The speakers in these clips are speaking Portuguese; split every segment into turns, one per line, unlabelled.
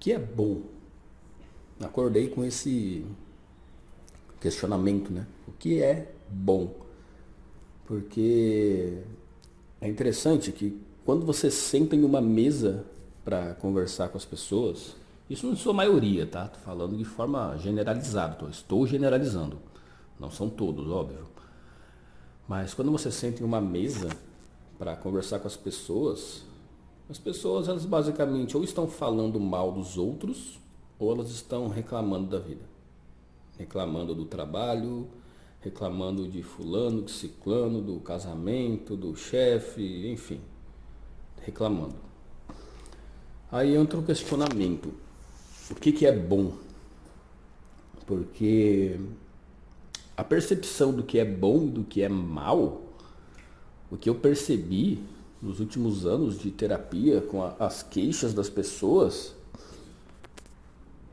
que é bom? Acordei com esse questionamento, né? O que é bom? Porque é interessante que quando você senta em uma mesa para conversar com as pessoas, isso não é sua maioria, tá? Tô falando de forma generalizada, estou generalizando. Não são todos, óbvio. Mas quando você senta em uma mesa para conversar com as pessoas elas basicamente ou estão falando mal dos outros ou elas estão reclamando da vida. Reclamando do trabalho, reclamando de fulano, de ciclano, do casamento, do chefe, enfim, reclamando. Aí entra o questionamento, o que é bom? Porque a percepção do que é bom e do que é mal, o que eu percebi nos últimos anos de terapia com as queixas das pessoas,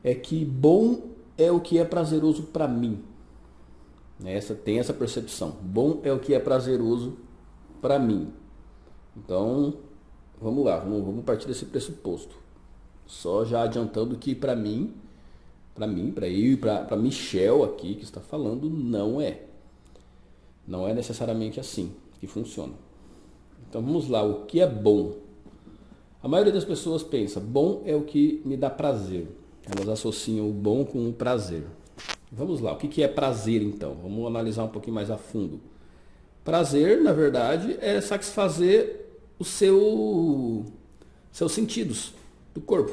é que bom é o que é prazeroso para mim. Tem essa percepção. Bom é o que é prazeroso para mim. Então, vamos lá, vamos partir desse pressuposto. Só já adiantando que para mim, para eu e para Michel aqui que está falando, não é. Não é necessariamente assim que funciona. Então vamos lá, o que é bom? A maioria das pessoas pensa, bom é o que me dá prazer. Elas associam o bom com o prazer. Vamos lá, o que é prazer então? Vamos analisar um pouquinho mais a fundo. Prazer, na verdade, é satisfazer os seus sentidos do corpo.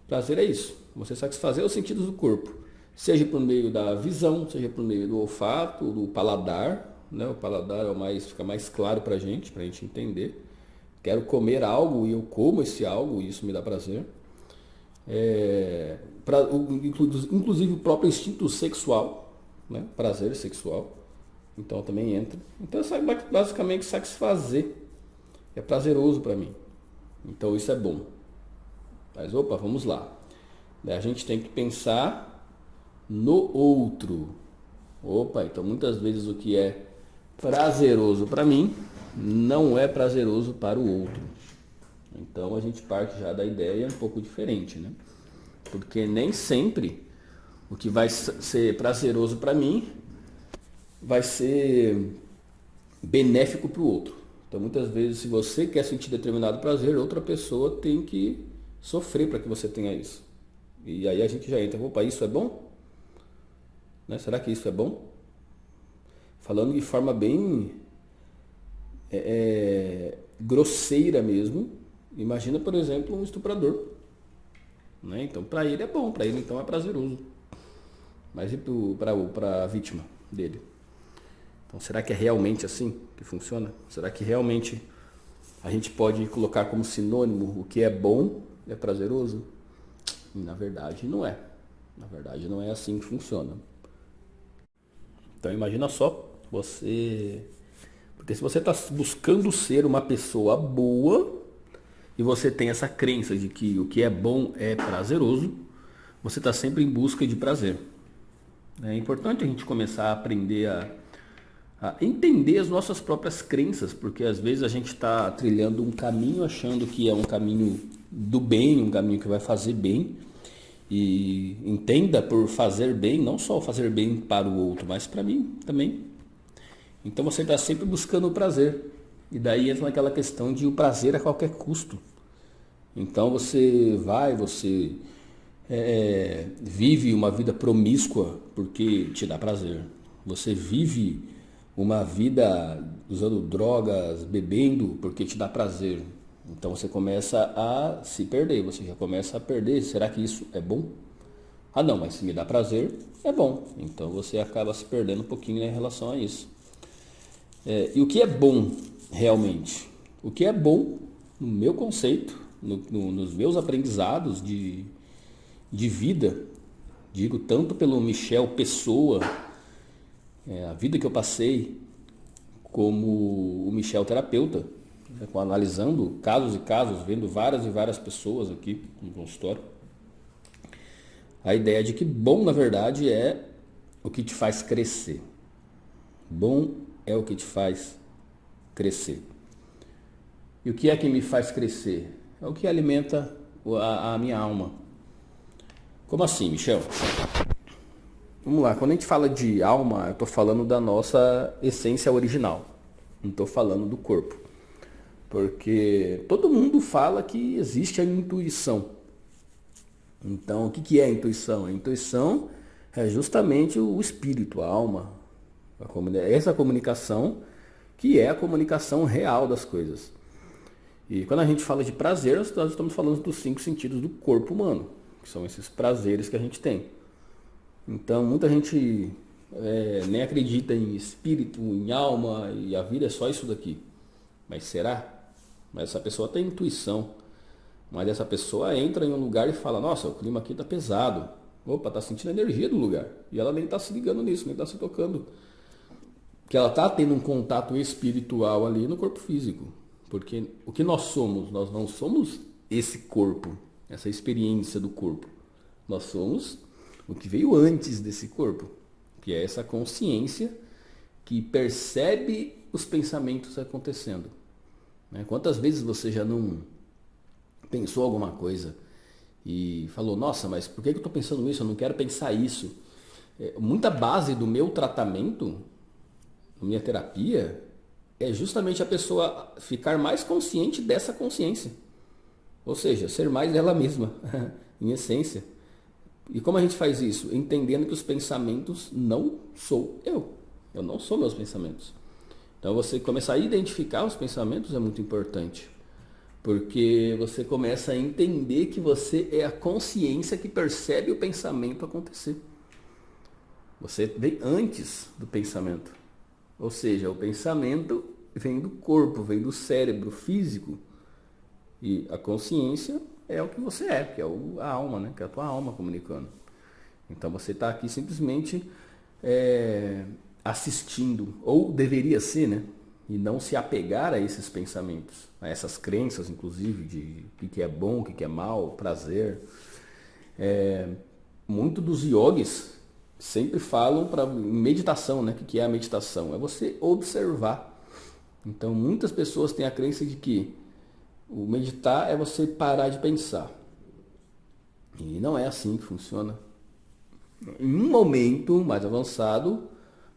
Prazer é isso, você satisfazer os sentidos do corpo. Seja por meio da visão, seja por meio do olfato, do paladar. Né? O paladar fica mais claro pra gente entender. Quero comer algo e eu como esse algo e isso me dá prazer. Inclusive o próprio instinto sexual, né? Prazer sexual, então também entra. Então é basicamente satisfazer, é prazeroso para mim, então isso é bom. Mas opa, vamos lá, a gente tem que pensar no outro. Então muitas vezes o que é prazeroso para mim não é prazeroso para o outro. Então a gente parte já da ideia um pouco diferente, né? Porque nem sempre o que vai ser prazeroso para mim vai ser benéfico para o outro. Então muitas vezes, se você quer sentir determinado prazer, outra pessoa tem que sofrer para que você tenha isso. E aí a gente já entra, opa, isso é bom? Né? Será que isso é bom? Falando de forma bem grosseira mesmo, imagina, por exemplo, um estuprador. Né? Então, para ele é bom, para ele então é prazeroso. Mas e para a vítima dele? Então, será que é realmente assim que funciona? Será que realmente a gente pode colocar como sinônimo o que é bom é prazeroso? E, na verdade, não é. Na verdade, não é assim que funciona. Então, imagina só, porque se você está buscando ser uma pessoa boa e você tem essa crença de que o que é bom é prazeroso, você está sempre em busca de prazer. É importante a gente começar a aprender a entender as nossas próprias crenças, porque às vezes a gente está trilhando um caminho achando que é um caminho do bem, um caminho que vai fazer bem. E entenda por fazer bem, não só fazer bem para o outro, mas para mim também. Então você está sempre buscando o prazer. E daí entra naquela questão de o prazer a qualquer custo. Então você vive uma vida promíscua porque te dá prazer. Você vive uma vida usando drogas, bebendo porque te dá prazer. Então você começa a se perder, você já começa a perder. Será que isso é bom? Ah não, mas se me dá prazer, é bom. Então você acaba se perdendo um pouquinho em relação a isso. E o que é bom realmente? O que é bom, no meu conceito, nos meus aprendizados de vida, digo tanto pelo Michel Pessoa, a vida que eu passei, como o Michel terapeuta, analisando casos e casos, vendo várias e várias pessoas aqui no consultório, a ideia de que bom, na verdade, é o que te faz crescer. Bom é o que te faz crescer. E o que é que me faz crescer? É o que alimenta a minha alma. Como assim, Michel? Vamos lá, quando a gente fala de alma, eu estou falando da nossa essência original. Não estou falando do corpo. Porque todo mundo fala que existe a intuição. Então, o que é a intuição? A intuição é justamente o espírito, a alma. Essa comunicação que é a comunicação real das coisas. E quando a gente fala de prazer, nós estamos falando dos 5 sentidos do corpo humano, que são esses prazeres que a gente tem. Então, muita gente nem acredita em espírito, em alma, e a vida é só isso daqui. Mas será? Mas essa pessoa tem intuição. Mas essa pessoa entra em um lugar e fala, nossa, o clima aqui está pesado. Opa, está sentindo a energia do lugar. E ela nem está se ligando nisso, nem está se tocando. Que ela está tendo um contato espiritual ali no corpo físico. Porque o que nós somos? Nós não somos esse corpo, essa experiência do corpo. Nós somos o que veio antes desse corpo, que é essa consciência que percebe os pensamentos acontecendo. Quantas vezes você já não pensou alguma coisa e falou, nossa, mas por que eu estou pensando isso? Eu não quero pensar isso. Muita base do meu tratamento, da minha terapia, é justamente a pessoa ficar mais consciente dessa consciência. Ou seja, ser mais ela mesma, em essência. E como a gente faz isso? Entendendo que os pensamentos não sou eu. Eu não sou meus pensamentos. Então você começar a identificar os pensamentos é muito importante. Porque você começa a entender que você é a consciência que percebe o pensamento acontecer. Você vem antes do pensamento. Ou seja, o pensamento vem do corpo, vem do cérebro físico. E a consciência é o que você é, que é a alma, né? Que é a tua alma comunicando. Então você está aqui simplesmente assistindo, ou deveria ser, né? E não se apegar a esses pensamentos, a essas crenças, inclusive, de o que é bom, o que é mal, prazer. Muito dos yogis sempre falam para meditação, né? O que é a meditação? É você observar. Então, muitas pessoas têm a crença de que o meditar é você parar de pensar. E não é assim que funciona. Em um momento mais avançado,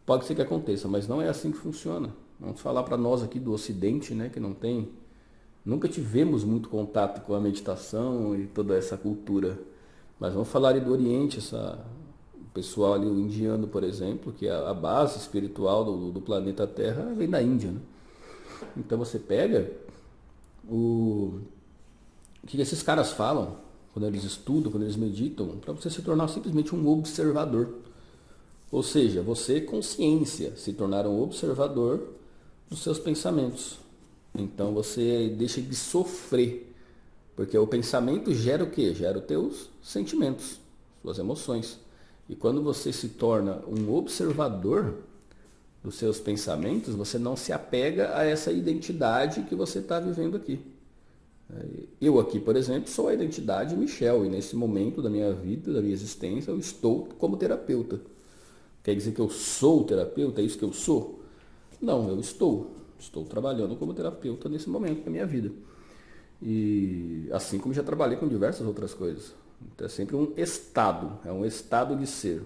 pode ser que aconteça, mas não é assim que funciona. Vamos falar para nós aqui do Ocidente, né, que nunca tivemos muito contato com a meditação e toda essa cultura. Mas vamos falar ali do Oriente, o pessoal ali, o indiano, por exemplo, que é a base espiritual do planeta Terra, vem da Índia, né? Então você pega o que esses caras falam quando eles estudam, quando eles meditam, para você se tornar simplesmente um observador. Ou seja, você, consciência, se tornar um observador dos seus pensamentos. Então você deixa de sofrer, porque o pensamento gera o quê? Gera os teus sentimentos, suas emoções. E quando você se torna um observador dos seus pensamentos, você não se apega a essa identidade que você está vivendo aqui. Eu aqui, por exemplo, sou a identidade Michel, e nesse momento da minha vida, da minha existência, eu estou como terapeuta. Quer dizer que eu sou terapeuta? É isso que eu sou? Não, eu estou trabalhando como terapeuta nesse momento da minha vida. E assim como já trabalhei com diversas outras coisas. Então é sempre um estado, é um estado de ser,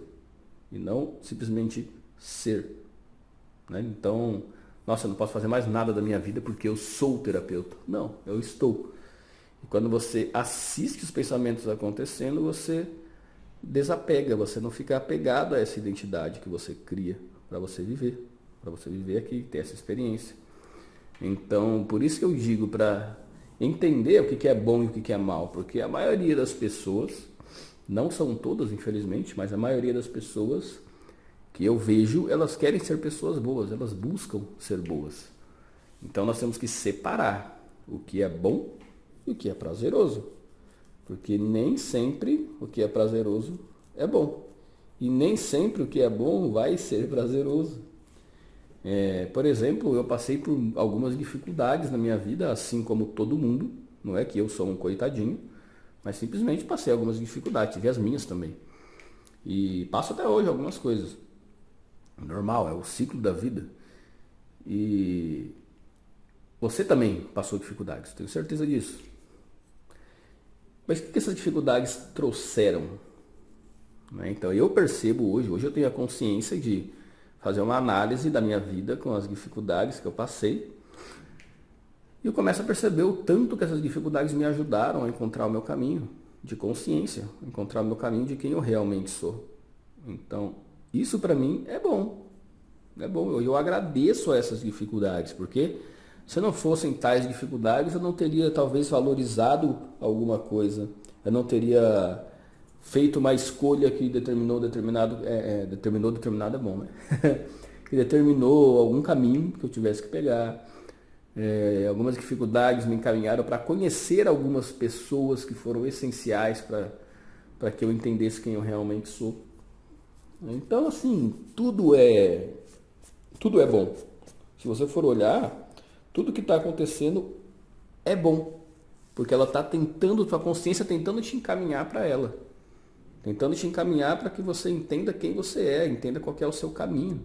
e não simplesmente ser. Então, nossa, eu não posso fazer mais nada da minha vida porque eu sou terapeuta. Não, eu estou. E quando você assiste os pensamentos acontecendo, você desapega, você não fica apegado a essa identidade que você cria para você viver aqui, ter essa experiência. Então, por isso que eu digo para entender o que é bom e o que é mal, porque a maioria das pessoas, não são todas, infelizmente, mas a maioria das pessoas que eu vejo, elas querem ser pessoas boas, elas buscam ser boas. Então nós temos que separar o que é bom e o que é prazeroso. Porque nem sempre o que é prazeroso é bom. E nem sempre o que é bom vai ser prazeroso. Por exemplo, eu passei por algumas dificuldades na minha vida, assim como todo mundo. Não é que eu sou um coitadinho, mas simplesmente passei algumas dificuldades, tive as minhas também. E passo até hoje algumas coisas. Normal, é o ciclo da vida. E você também passou dificuldades, tenho certeza disso. Mas o que essas dificuldades trouxeram? Né? Então eu percebo hoje eu tenho a consciência de fazer uma análise da minha vida com as dificuldades que eu passei. E eu começo a perceber o tanto que essas dificuldades me ajudaram a encontrar o meu caminho de consciência, encontrar o meu caminho de quem eu realmente sou. Então, isso para mim é bom. É bom. Eu agradeço a essas dificuldades, porque se não fossem tais dificuldades, eu não teria talvez valorizado alguma coisa. Eu não teria feito uma escolha que determinou é bom, né? Que determinou algum caminho que eu tivesse que pegar. Algumas dificuldades me encaminharam para conhecer algumas pessoas que foram essenciais para que eu entendesse quem eu realmente sou. Então, assim, tudo é bom. Se você for olhar, tudo que está acontecendo é bom. Porque ela está tentando, tua consciência tentando te encaminhar para ela. Tentando te encaminhar para que você entenda quem você é, entenda qual que é o seu caminho.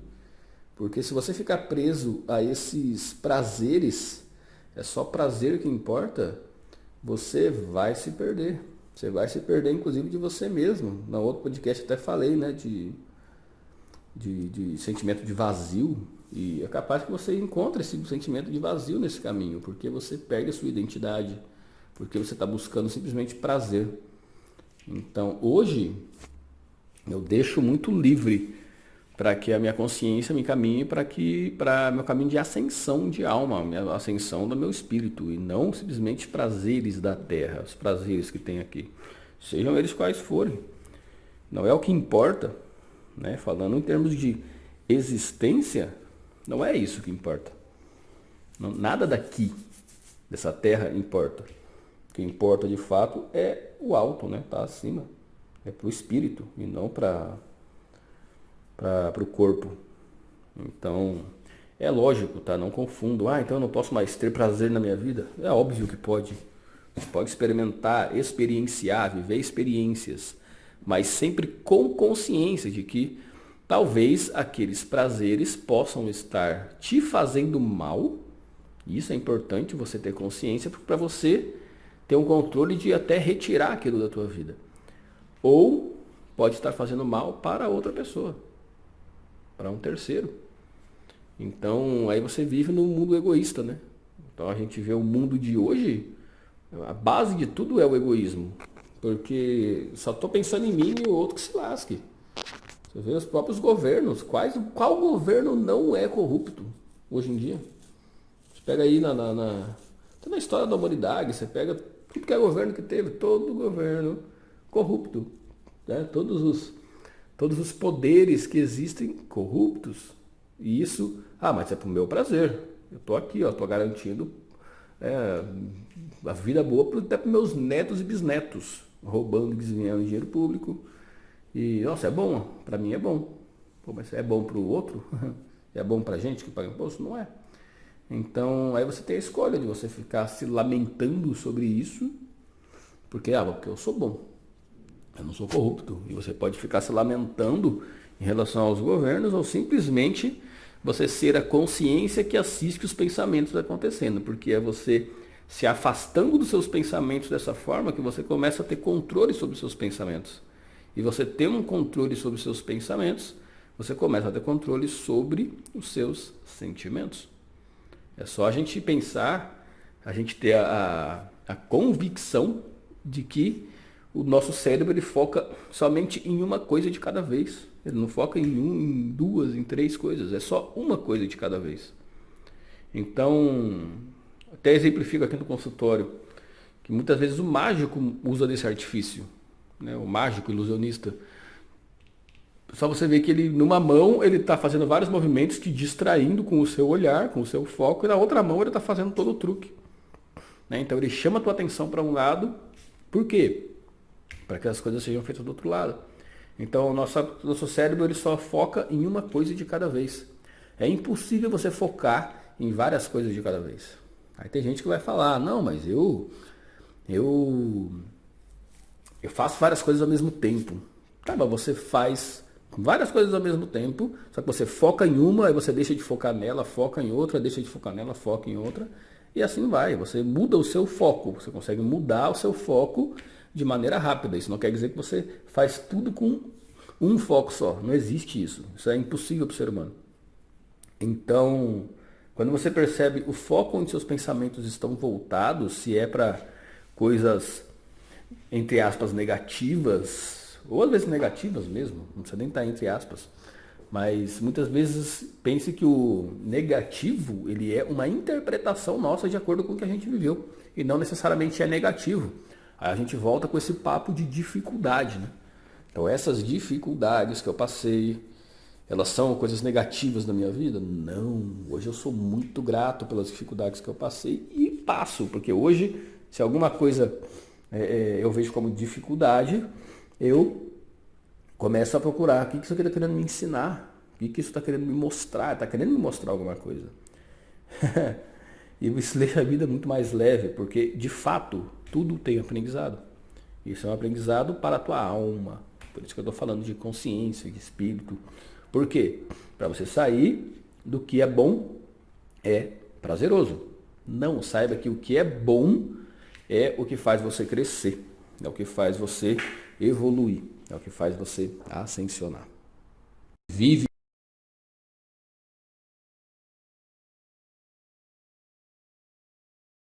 Porque se você ficar preso a esses prazeres, é só prazer que importa, você vai se perder. Você vai se perder, inclusive, de você mesmo. Na outro podcast até falei, né, de sentimento de vazio. E é capaz que você encontre esse sentimento de vazio nesse caminho, porque você perde a sua identidade, porque você está buscando simplesmente prazer. Então, hoje, eu deixo muito livre para que a minha consciência me encaminhe para meu caminho de ascensão de alma, a ascensão do meu espírito, e não simplesmente prazeres da terra, os prazeres que tem aqui, sejam eles quais forem. Não é o que importa, né? Falando em termos de existência, não é isso que importa. Não, nada daqui, dessa terra, importa. O que importa de fato é o alto, né? Tá acima. É para o espírito e não para o corpo. Então, é lógico, tá? Não confundo. Então eu não posso mais ter prazer na minha vida. É óbvio que pode. Você pode experimentar, experienciar, viver experiências, mas sempre com consciência de que talvez aqueles prazeres possam estar te fazendo mal. Isso é importante você ter consciência para você ter um controle de até retirar aquilo da tua vida. Ou pode estar fazendo mal para outra pessoa, para um terceiro. Então, aí você vive num mundo egoísta, né? Então a gente vê o mundo de hoje, a base de tudo é o egoísmo. Porque só estou pensando em mim e o outro que se lasque. Você vê os próprios governos. Qual governo não é corrupto hoje em dia? Você pega aí na história da humanidade, você pega tudo que é governo que teve, todo governo corrupto. Né? Todos os poderes que existem corruptos. E isso, mas é para o meu prazer. Eu estou aqui, estou garantindo a vida boa até para meus netos e bisnetos, roubando e desviando dinheiro público. E, nossa, é bom, para mim é bom. Pô, mas é bom para o outro? É bom para a gente que paga imposto? Não é. Então, aí você tem a escolha de você ficar se lamentando sobre isso, porque eu sou bom, eu não sou corrupto. E você pode ficar se lamentando em relação aos governos, ou simplesmente você ser a consciência que assiste os pensamentos acontecendo, porque é você se afastando dos seus pensamentos dessa forma que você começa a ter controle sobre os seus pensamentos. E você ter um controle sobre os seus pensamentos, você começa a ter controle sobre os seus sentimentos. É só a gente pensar, a gente ter a convicção de que o nosso cérebro ele foca somente em uma coisa de cada vez. Ele não foca em duas, em três coisas. É só uma coisa de cada vez. Então, até exemplifico aqui no consultório, que muitas vezes o mágico usa desse artifício. Né? O mágico, ilusionista. Só você ver que ele, numa mão, ele está fazendo vários movimentos te distraindo com o seu olhar, com o seu foco, e na outra mão ele está fazendo todo o truque. Né? Então ele chama a tua atenção para um lado. Por quê? Para que as coisas sejam feitas do outro lado. Então o nosso cérebro ele só foca em uma coisa de cada vez. É impossível você focar em várias coisas de cada vez. Aí tem gente que vai falar, não, mas eu faço várias coisas ao mesmo tempo. Tá, mas você faz várias coisas ao mesmo tempo, só que você foca em uma, aí você deixa de focar nela, foca em outra, deixa de focar nela, foca em outra, e assim vai. Você muda o seu foco, você consegue mudar o seu foco de maneira rápida. Isso não quer dizer que você faz tudo com um foco só. Não existe isso. Isso é impossível para o ser humano. Então, quando você percebe o foco onde seus pensamentos estão voltados, se é para coisas, entre aspas, negativas, ou às vezes negativas mesmo, não precisa nem estar entre aspas, mas muitas vezes pense que o negativo, ele é uma interpretação nossa de acordo com o que a gente viveu, e não necessariamente é negativo. Aí a gente volta com esse papo de dificuldade, né? Então essas dificuldades que eu passei, elas são coisas negativas na minha vida? Não. Hoje eu sou muito grato pelas dificuldades que eu passei e passo, porque hoje, se alguma coisa eu vejo como dificuldade, eu começo a procurar o que isso aqui está querendo me ensinar, o que isso está querendo me mostrar, está querendo me mostrar alguma coisa. E isso deixa a vida muito mais leve, porque de fato tudo tem aprendizado. Isso é um aprendizado para a tua alma. Por isso que eu estou falando de consciência, de espírito. Por quê? Para você sair do que é bom é prazeroso. Não, saiba que o que é bom é o que faz você crescer, é o que faz você evoluir, é o que faz você ascensionar. Vive